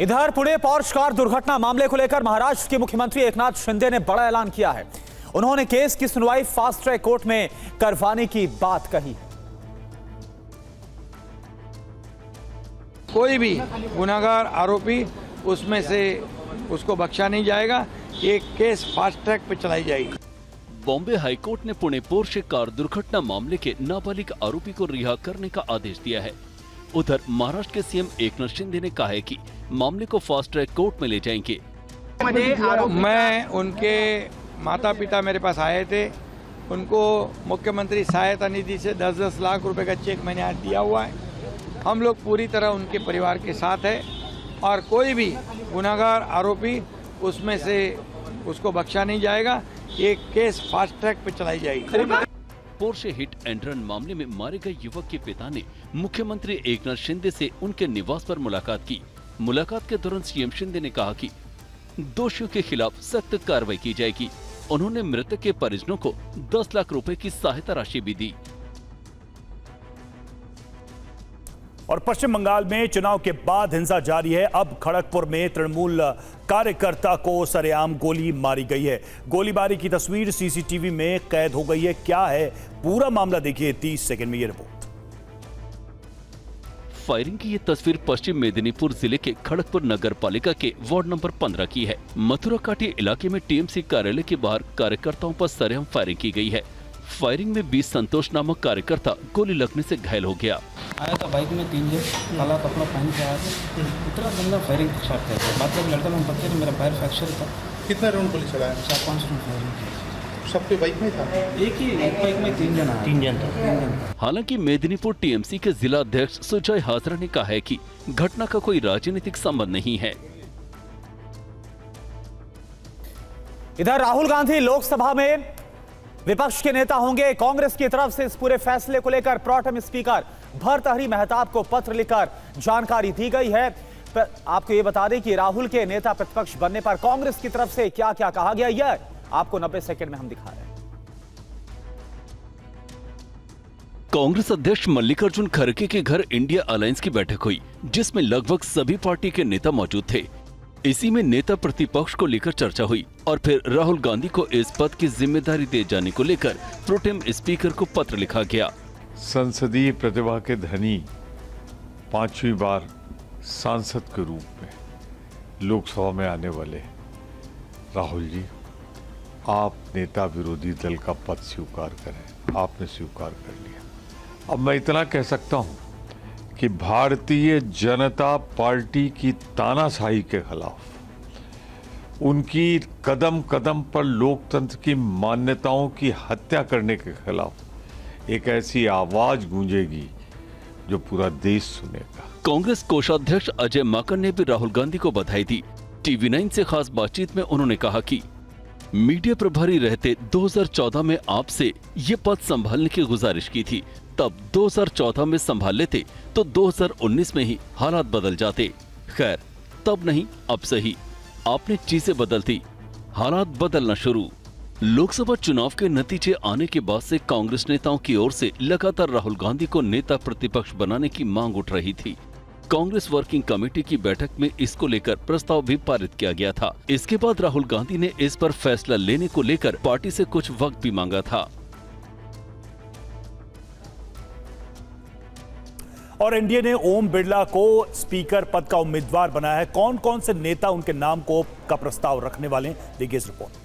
इधर Pune Porsche car दुर्घटना मामले को लेकर महाराष्ट्र के मुख्यमंत्री एकनाथ शिंदे ने बड़ा ऐलान किया है। उन्होंने केस की सुनवाई फास्ट ट्रैक कोर्ट में करवाने की बात कही है। कोई भी गुनाहगार आरोपी उसमें से उसको बख्शा नहीं जाएगा। ये केस फास्ट ट्रैक पे चलाई जाएगी। बॉम्बे हाईकोर्ट ने पुणे पोर्शे कार दुर्घटना मामले के नाबालिग आरोपी को रिहा करने का आदेश दिया है। उधर महाराष्ट्र के सीएम एकनाथ शिंदे ने कहा है कि मामले को फास्ट ट्रैक कोर्ट में ले जाएंगे। मैं उनके माता पिता मेरे पास आए थे, उनको मुख्यमंत्री सहायता निधि से 10-10 लाख रुपए का चेक मैंने आज दिया हुआ है। हम लोग पूरी तरह उनके परिवार के साथ है और कोई भी गुनाहगार आरोपी उसमें से उसको बख्शा नहीं जाएगा। ये केस फास्ट ट्रैक पे चलाई जाएगी। पोर्शे हिट एंड रन मामले में मारे गए युवक के पिता ने मुख्यमंत्री एकनाथ शिंदे से उनके निवास पर मुलाकात की। मुलाकात के दौरान सीएम शिंदे ने कहा कि दोषियों के खिलाफ सख्त कार्रवाई की जाएगी। उन्होंने मृतक के परिजनों को 10 लाख रुपए की सहायता राशि भी दी। और पश्चिम बंगाल में चुनाव के बाद हिंसा जारी है। अब खड़गपुर में तृणमूल कार्यकर्ता को सरेआम गोली मारी गई है। गोलीबारी की तस्वीर सीसीटीवी में कैद हो गई है। क्या है पूरा मामला, देखिए 30 सेकंड में ये रिपोर्ट। फायरिंग की ये तस्वीर पश्चिम मेदिनीपुर जिले के खड़गपुर नगर पालिका के वार्ड नंबर 15 की है। मथुरा काटी इलाके में टीएमसी कार्यालय के बाहर कार्यकर्ताओं पर सरेआम फायरिंग की गई है। फायरिंग में 20 संतोष नामक कार्यकर्ता गोली लगने से घायल हो गया। आया था बाइक में 3 जन काला कपड़ा पहन के आया था। इतना गंदा फायरिंग स्टार्ट किया था। बात लड़का में पत्ते मेरा पैर फ्रैक्चर था। कितना राउंड गोली चलाया? 4-5 राउंड फायरिंग की। सबके बाइक में था? एक बाइक में 3 जन आए। 3 जन था। हालांकि मेदिनीपुर टीएमसी के जिला अध्यक्ष सुजय हाजरा ने कहा है कि घटना का कोई राजनीतिक संबंध नहीं है। इधर राहुल गांधी लोकसभा में विपक्ष के नेता होंगे। कांग्रेस की तरफ से इस पूरे फैसले को लेकर प्रोटेम स्पीकर भर्तृहरि मेहताब को पत्र लिखकर जानकारी दी गई है। आपको ये बता दें कि राहुल के नेता प्रतिपक्ष बनने पर कांग्रेस की तरफ से क्या क्या कहा गया, यह आपको 90 सेकंड में हम दिखा रहे हैं। कांग्रेस अध्यक्ष मल्लिकार्जुन खड़गे के घर इंडिया अलायंस की बैठक हुई, जिसमें लगभग सभी पार्टी के नेता मौजूद थे। इसी में नेता प्रतिपक्ष को लेकर चर्चा हुई और फिर राहुल गांधी को इस पद की जिम्मेदारी दे जाने को लेकर प्रोटेम स्पीकर को पत्र लिखा गया। संसदीय प्रतिभा के धनी 5वीं बार सांसद के रूप में लोकसभा में आने वाले राहुल जी, आप नेता विरोधी दल का पद स्वीकार करें। आपने स्वीकार कर लिया। अब मैं इतना कह सकता हूं कि भारतीय जनता पार्टी की तानाशाही के खिलाफ, उनकी कदम कदम पर लोकतंत्र की मान्यताओं की हत्या करने के खिलाफ एक ऐसी आवाज गूंजेगी जो पूरा देश सुनेगा। कांग्रेस कोषाध्यक्ष अजय माकन ने भी राहुल गांधी को बधाई दी। TV9 से खास बातचीत में उन्होंने कहा कि मीडिया प्रभारी रहते 2014 में आपसे ये पद संभालने की गुजारिश की थी। तब 2014 में संभाल लेते तो 2019 में ही हालात बदल जाते। खैर, तब नहीं अब सही, आपने चीजें बदलती, हालात बदलना शुरू। लोकसभा चुनाव के नतीजे आने के बाद से कांग्रेस नेताओं की ओर से लगातार राहुल गांधी को नेता प्रतिपक्ष बनाने की मांग उठ रही थी। कांग्रेस वर्किंग कमेटी की बैठक में इसको लेकर प्रस्ताव भी पारित किया गया था। इसके बाद राहुल गांधी ने इस पर फैसला लेने को लेकर पार्टी से कुछ वक्त भी मांगा था। और एनडीए ने ओम बिरला को स्पीकर पद का उम्मीदवार बनाया है। कौन कौन से नेता उनके नाम का प्रस्ताव रखने वाले हैं, देखिए इस रिपोर्ट में।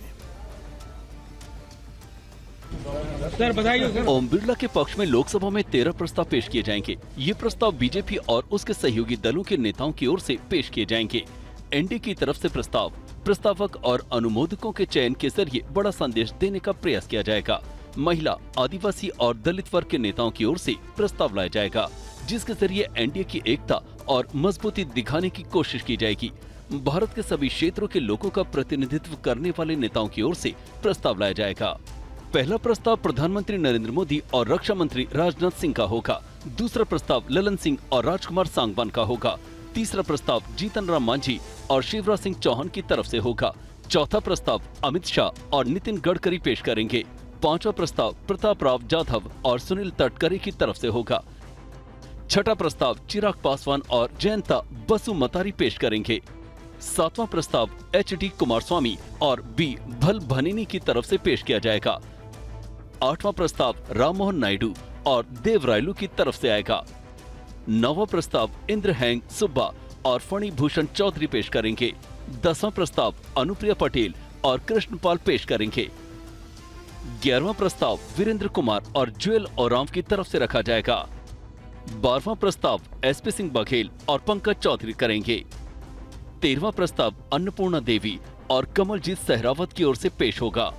सर बताइए। ओम बिरला के पक्ष में लोकसभा में 13 प्रस्ताव पेश किए जाएंगे। ये प्रस्ताव बीजेपी और उसके सहयोगी दलों के नेताओं की ओर से पेश किए जाएंगे। एनडीए की तरफ से प्रस्तावक और अनुमोदकों के चयन के जरिए बड़ा संदेश देने का प्रयास किया जाएगा। महिला, आदिवासी और दलित वर्ग के नेताओं की ओर से प्रस्ताव लाया जाएगा, जिसके जरिए एनडीए की एकता और मजबूती दिखाने की कोशिश की जाएगी। भारत के सभी क्षेत्रों के लोगों का प्रतिनिधित्व करने वाले नेताओं की ओर से प्रस्ताव लाया जाएगा। पहला प्रस्ताव प्रधानमंत्री नरेंद्र मोदी और रक्षा मंत्री राजनाथ सिंह का होगा। दूसरा प्रस्ताव ललन सिंह और राजकुमार सांगवान का होगा। तीसरा प्रस्ताव जीतन राम मांझी और शिवराज सिंह चौहान की तरफ से होगा। चौथा प्रस्ताव अमित शाह और नितिन गडकरी पेश करेंगे। पांचवा प्रस्ताव प्रताप राव जाधव और सुनील तटकरे की तरफ से होगा। छठा प्रस्ताव चिराग पासवान और जयंता बसु मतारी पेश करेंगे। सातवां प्रस्ताव एच.डी. कुमारस्वामी और बी. भल भनिनी की तरफ से पेश किया जाएगा। आठवां प्रस्ताव राममोहन नायडू और देव रायलू की तरफ से आएगा। नौवां प्रस्ताव इंद्रहैंग सुब्बा और फणी भूषण चौधरी पेश करेंगे। 10वां प्रस्ताव अनुप्रिया पटेल और कृष्णपाल पेश करेंगे। 11वां प्रस्ताव वीरेंद्र कुमार और ज्वेल ओराम की तरफ से रखा जाएगा। 12वां प्रस्ताव एसपी सिंह बघेल और पंकज चौधरी करेंगे। 13वां प्रस्ताव अन्नपूर्णा देवी और कमलजीत सहरावत की ओर से पेश होगा।